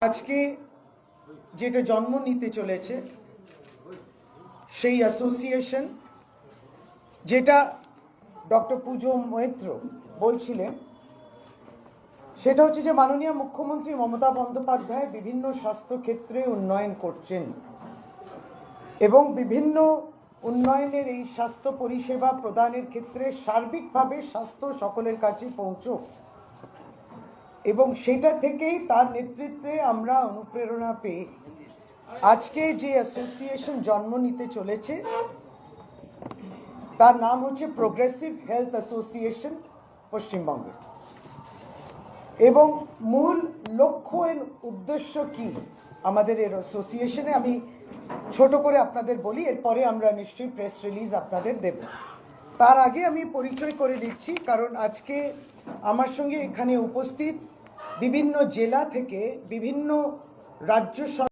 আজকে যেটা জন্ম নিতে চলেছে সেই অ্যাসোসিয়েশন, যেটা ডক্টর পুজো মৈত্র বলছিলেন, সেটা হচ্ছে যে মাননীয় মুখ্যমন্ত্রী মমতা বন্দ্যোপাধ্যায় বিভিন্ন স্বাস্থ্যক্ষেত্রে উন্নয়ন করছেন এবং বিভিন্ন উন্নয়নের এই স্বাস্থ্য পরিষেবা প্রদানের ক্ষেত্রে সার্বিকভাবে স্বাস্থ্য সকলের কাছে পৌঁছক, এবং সেটা থেকেই তার নেতৃত্বে আমরা অনুপ্রেরণা পেয়ে আজকে যে অ্যাসোসিয়েশন জন্ম নিতে চলেছে তার নাম হচ্ছে প্রোগ্রেসিভ হেলথ অ্যাসোসিয়েশন পশ্চিমবঙ্গ। এবং মূল লক্ষ্য এর উদ্দেশ্য কি আমাদের এর অ্যাসোসিয়েশনে আমি ছোট করে আপনাদের বলি, এরপরে আমরা নিশ্চয়ই প্রেস রিলিজ আপনাদের দেব। তার আগে আমি পরিচয় করে দিচ্ছি, কারণ আজকে আমার সঙ্গে এখানে উপস্থিত বিভিন্ন জেলা থেকে বিভিন্ন রাজ্য